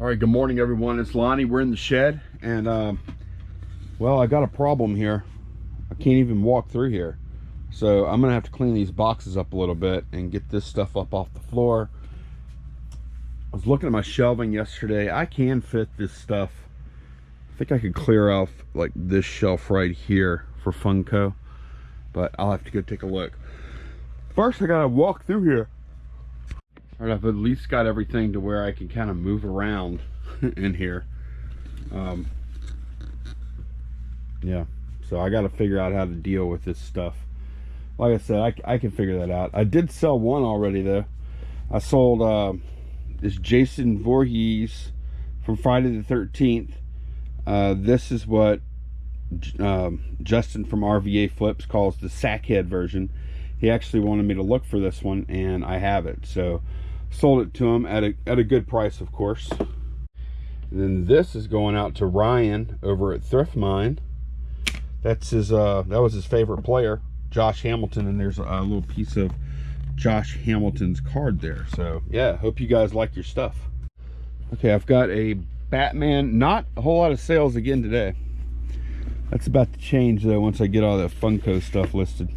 All right, good morning, everyone. It's Lonnie. We're in the shed, and well, I got a problem here. I can't even walk through here, so I'm gonna have to clean these boxes up a little bit and get this stuff up off the floor. I was looking at my shelving yesterday. I can fit this stuff. I think I could clear off like this shelf right here for Funko, but I'll have to go take a look. First, I gotta walk through here. All right, I've at least got everything to where I can kind of move around in here. Yeah, so I got to figure out how to deal with this stuff. Like I said, I can figure that out. I did sell one already, though. I sold this Jason Voorhees from Friday the 13th. This is what Justin from RVA Flips calls the sackhead version. He actually wanted me to look for this one, and I have it. So sold it to him at a good price, of course. And then this is going out to Ryan over at Thrift Mine. That's his that was his favorite player, Josh Hamilton, and there's a little piece of Josh Hamilton's card there. So yeah, hope you guys like your stuff. Okay, I've got a Batman. Not a whole lot of sales again today. That's about to change though once I get all that Funko stuff listed.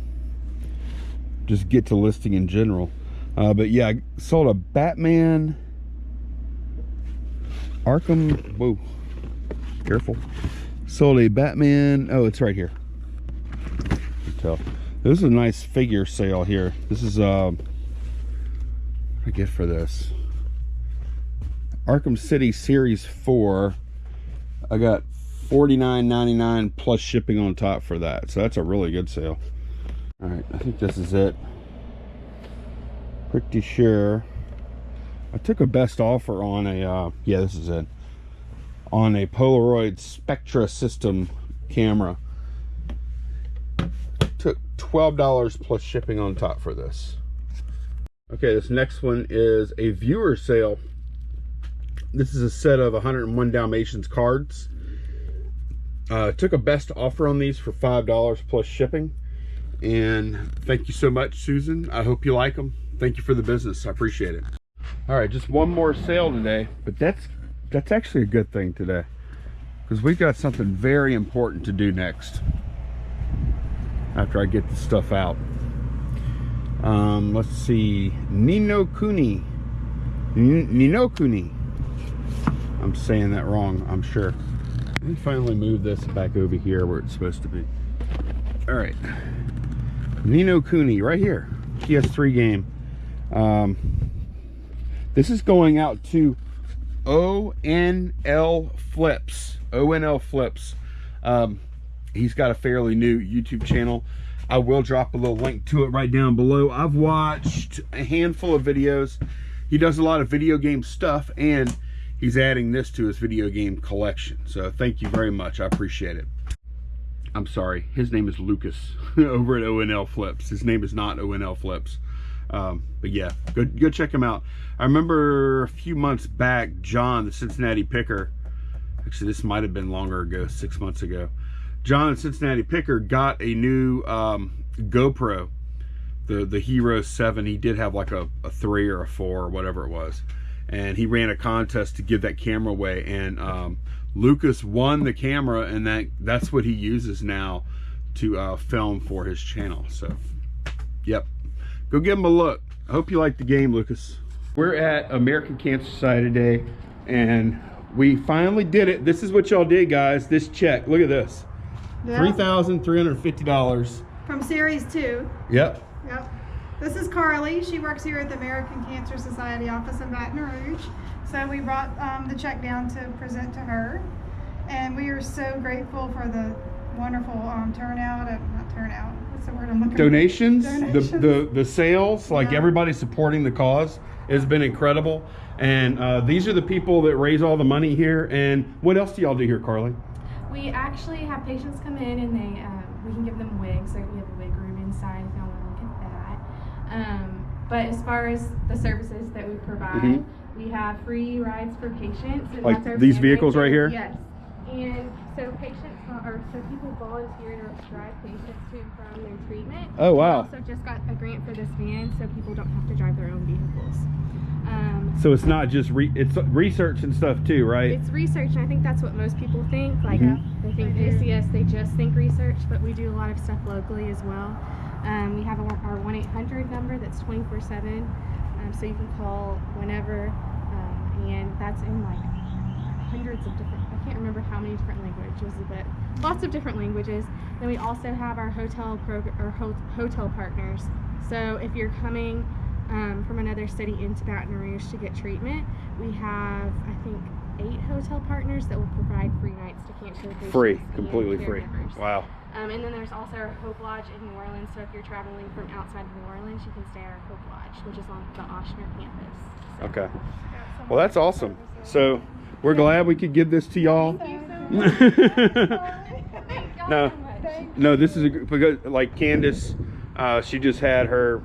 Just get to listing in general. But yeah, I sold a Batman Arkham. Whoa, careful. Sold a Batman. Oh, it's right here. You can tell. This is a nice figure sale here. This is what I get for this Arkham City Series 4. I got $49.99 plus shipping on top for that, so that's a really good sale. All right, I think this is it. Pretty sure I took a best offer on a yeah, this is it, on a Polaroid Spectra system camera. Took $12 plus shipping on top for this. Okay, this next one is a viewer sale. This is a set of 101 Dalmatians cards. Took a best offer on these for $5 plus shipping. And thank you so much, Susan. I hope you like them. Thank you for the business. I appreciate it. All right, just one more sale today, but that's actually a good thing today, because we've got something very important to do next after I get the stuff out. Let's see, Nino Kuni. I'm saying that wrong, I'm sure. Let me finally move this back over here where it's supposed to be. All right, Nino Kuni right here, PS3 game. This is going out to ONL Flips. He's got a fairly new YouTube channel. I will drop a little link to it right down below. I've watched a handful of videos. He does a lot of video game stuff, and he's adding this to his video game collection. So thank you very much. I appreciate it. I'm sorry, his name is Lucas over at ONL Flips. His name is not ONL Flips. But yeah, go check him out. I remember a few months back, John, the Cincinnati Picker, actually this might have been longer ago, 6 months ago, John, the Cincinnati Picker, got a new GoPro, the Hero 7. He did have like a 3 or a 4 or whatever it was, and he ran a contest to give that camera away, and Lucas won the camera, and that's what he uses now to film for his channel. So yep, go give him a look. I hope you like the game, Lucas. We're at American Cancer Society today, and we finally did it. This is what y'all did, guys. This check, look at this. Yeah. $3,350. From Series 2. Yep. Yep. This is Carly. She works here at the American Cancer Society office in Baton Rouge. So we brought the check down to present to her. And we are so grateful for the wonderful turnout, not turnout, what's the word I'm looking for? Donations. The sales, like everybody supporting the cause has been incredible. And these are the people that raise all the money here. And what else do y'all do here, Carly? We actually have patients come in, and we can give them wigs. Like, we have a wig room inside if y'all want to look at that. But as far as the services that we provide, we have free rides for patients. And like these vehicles right here? Yes. And so people volunteer to drive patients to and from their treatment. Oh, wow. We also just got a grant for this van, so people don't have to drive their own vehicles. So it's not just it's research and stuff too, right? It's research, and I think that's what most people think. Like, they think they see us, they just think research, but we do a lot of stuff locally as well. We have our 1-800 number that's 24/7, so you can call whenever, and that's in like hundreds of different, I can't remember how many different languages, but lots of different languages. Then we also have our hotel partners. So if you're coming from another city into Baton Rouge to get treatment, we have, I think, 8 hotel partners that will provide free nights to cancer patients. Free, completely free. Wow. And then there's also our Hope Lodge in New Orleans. So if you're traveling from outside of New Orleans, you can stay at our Hope Lodge, which is on the Oshner campus. So, okay. Well, that's awesome. So we're glad we could give this to y'all. Thank you so much. Thank y'all No, so much. no, this is because like Candace, she just had her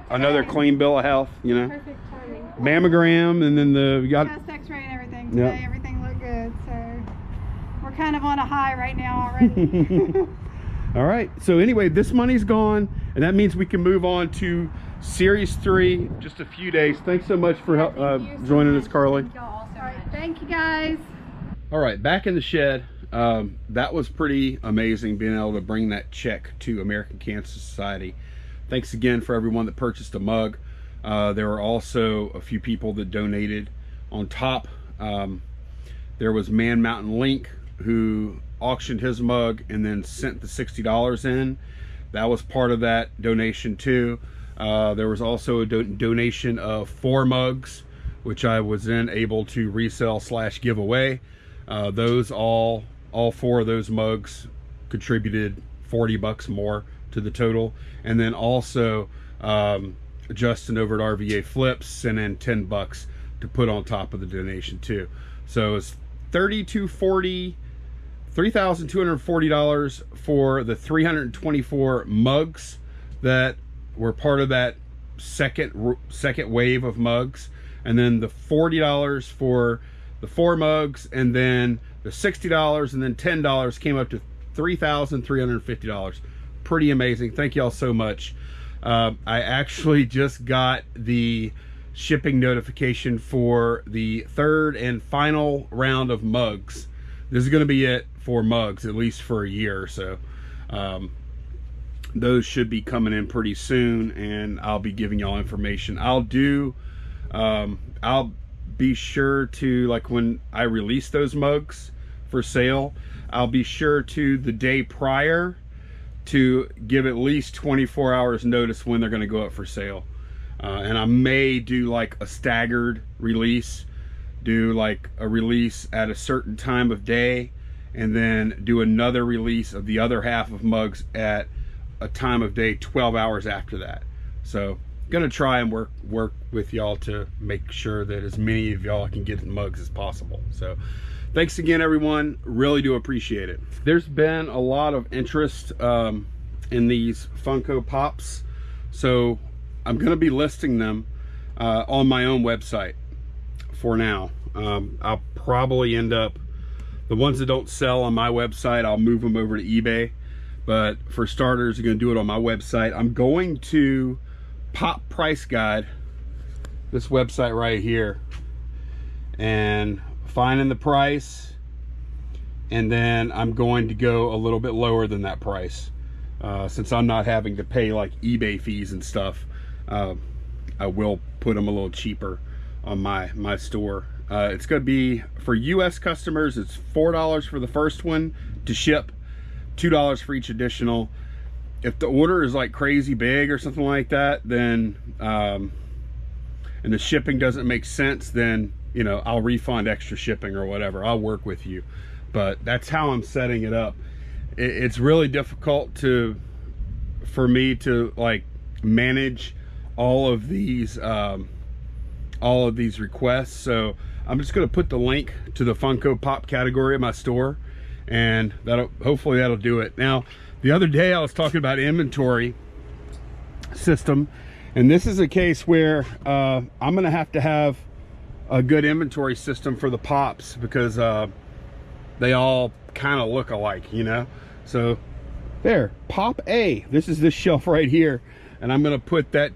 another clean bill of health, you know. Perfect timing. Mammogram, and then we got Chest X-ray and everything today. Yep. Everything looked good, so we're kind of on a high right now already. All right, so anyway, this money's gone, and that means we can move on to Series 3 just a few days. Thanks so much for joining us, Carly. Thank y'all all so much. Thank you, guys. All right, back in the shed. That was pretty amazing being able to bring that check to American Cancer Society. Thanks again for everyone that purchased a mug. There were also a few people that donated. On top, there was Man Mountain Link, who auctioned his mug and then sent the $60 in. That was part of that donation too. There was also a donation of 4 mugs, which I was then able to resell / give away. Those all 4 of those mugs contributed $40 more to the total. And then also Justin over at RVA Flips sent in $10 to put on top of the donation too. So it's $3,240 for the 324 mugs that were part of that second wave of mugs, and then the $40 for the 4 mugs, and then the $60, and then $10 came up to $3,350. Pretty amazing. Thank y'all so much. I actually just got the shipping notification for the 3rd and final round of mugs. This is going to be it for mugs, at least for a year or so. Those should be coming in pretty soon, and I'll be giving y'all information. I'll be sure to, like, when I release those mugs for sale, I'll be sure to the day prior to give at least 24 hours notice when they're going to go up for sale. And I may do like a staggered release, do like a release at a certain time of day, and then do another release of the other half of mugs at a time of day 12 hours after that. So gonna try and work with y'all to make sure that as many of y'all can get mugs as possible. So thanks again, everyone. Really do appreciate it. There's been a lot of interest in these Funko Pops, so I'm gonna be listing them on my own website for now. I'll probably end up, the ones that don't sell on my website, I'll move them over to eBay. But for starters, I'm gonna do it on my website. I'm going to Pop Price Guide, this website right here, and finding the price, and then I'm going to go a little bit lower than that price, since I'm not having to pay like eBay fees and stuff. I will put them a little cheaper on my store. It's going to be, for US customers, it's $4 for the first one to ship, $2 for each additional. If the order is like crazy big or something like that, then and the shipping doesn't make sense, then, you know, I'll refund extra shipping or whatever. I'll work with you. But that's how I'm setting it up. It's really difficult for me to like manage all of these requests. So I'm just going to put the link to the Funko Pop category of my store, and hopefully that'll do it. Now, the other day I was talking about inventory system, and this is a case where I'm going to have a good inventory system for the Pops, because they all kind of look alike, you know. So there, Pop A, this is this shelf right here, and I'm going to put that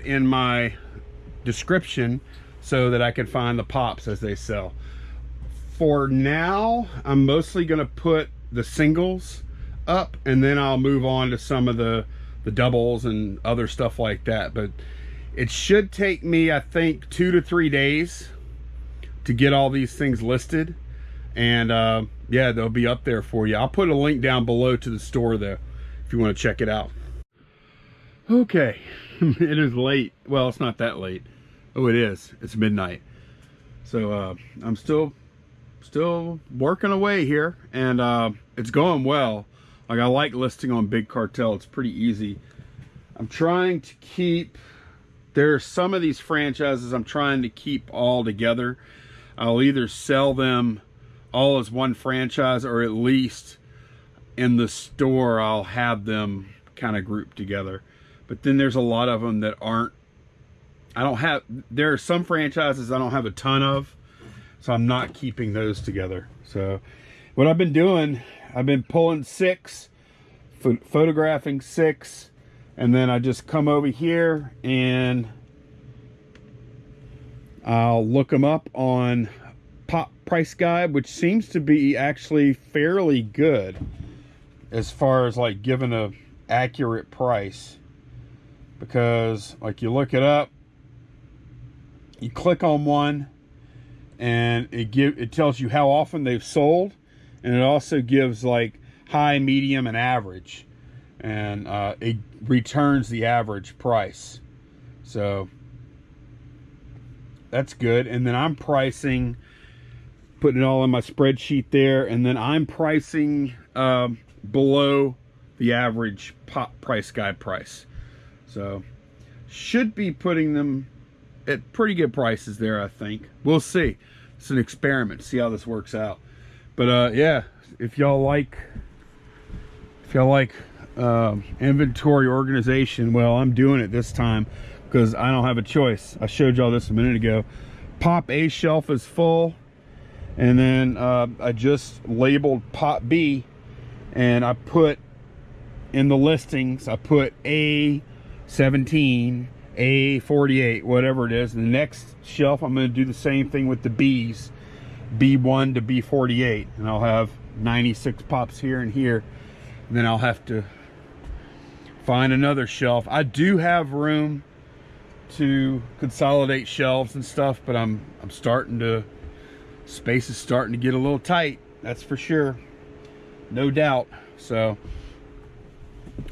in my description so that I can find the pops as they sell. For now, I'm mostly going to put the singles up, and then I'll move on to some of the doubles and other stuff like that. But it should take me, I think, 2 to 3 days to get all these things listed. And yeah, they'll be up there for you. I'll put a link down below to the store though, if you want to check it out. Okay, it is late. Well, it's not that late. Oh, it is. It's midnight. So I'm still working away here, and it's going well. Like, I like listing on Big Cartel. It's pretty easy. I'm trying to keep, there's some of these franchises I'm trying to keep all together. I'll either sell them all as one franchise, or at least in the store I'll have them kind of grouped together. But then there's a lot of them that aren't, there are some franchises I don't have a ton of, so I'm not keeping those together. So what I've been doing, I've been pulling 6, photographing 6, and then I just come over here and I'll look them up on Pop Price Guide, which seems to be actually fairly good as far as like giving a accurate price. Because like, you look it up, you click on one, and it tells you how often they've sold, and it also gives like high, medium, and average, and it returns the average price. So that's good. And then I'm pricing, putting it all in my spreadsheet there, and then I'm pricing below the average Pop Price Guide price. So should be putting them at pretty good prices there, I think. We'll see. It's an experiment, see how this works out. But yeah, if y'all like inventory organization, well, I'm doing it this time because I don't have a choice. I showed y'all this a minute ago. Pop A shelf is full, and then I just labeled Pop B, and I put in the listings, I put A17, A48, whatever it is. The next shelf, I'm going to do the same thing with the B's, B1 to B48, and I'll have 96 pops here and here. And then I'll have to find another shelf. I do have room to consolidate shelves and stuff, but I'm starting to, space is starting to get a little tight, that's for sure, no doubt. So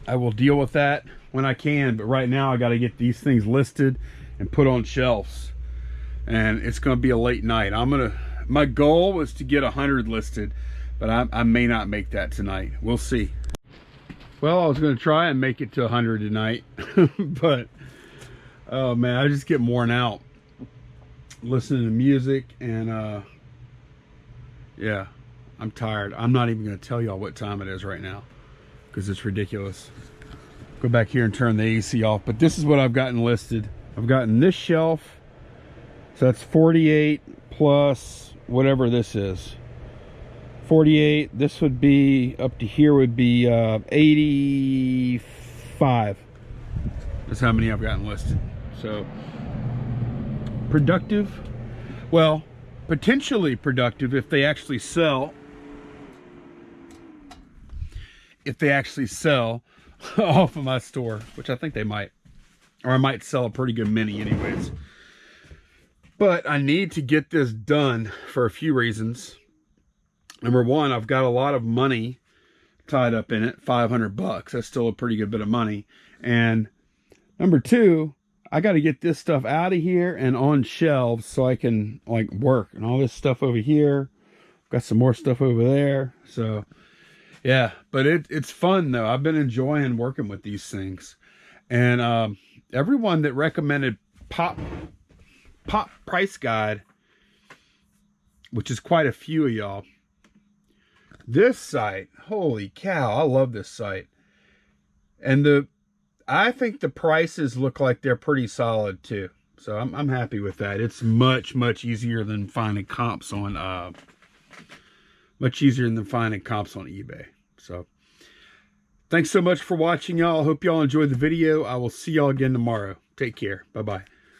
I will deal with that when I can, but right now I got to get these things listed and put on shelves, and it's going to be a late night. My goal was to get 100 listed, but I may not make that tonight. We'll see. Well, I was going to try and make it to 100 tonight, but oh man, I just get worn out listening to music, and yeah, I'm tired. I'm not even going to tell y'all what time it is right now because it's ridiculous. Go back here and turn the AC off. But this is what I've gotten listed. I've gotten this shelf, so that's 48 plus whatever this is. 48, this would be up to here would be 85. That's how many I've gotten listed. So productive, well, potentially productive if they actually sell. If they actually sell off of my store, which I think they might, or I might sell a pretty good many anyways. But I need to get this done for a few reasons. Number one, I've got a lot of money tied up in it, 500 bucks. That's still a pretty good bit of money. And number two, I got to get this stuff out of here and on shelves so I can like work. And all this stuff over here, got some more stuff over there. So yeah, but it's fun though. I've been enjoying working with these things. And everyone that recommended Pop Price Guide, which is quite a few of y'all, this site, holy cow, I love this site. And I think the prices look like they're pretty solid too. So I'm happy with that. It's much easier than finding comps on eBay. So thanks so much for watching, y'all. I hope y'all enjoyed the video. I will see y'all again tomorrow. Take care. Bye-bye.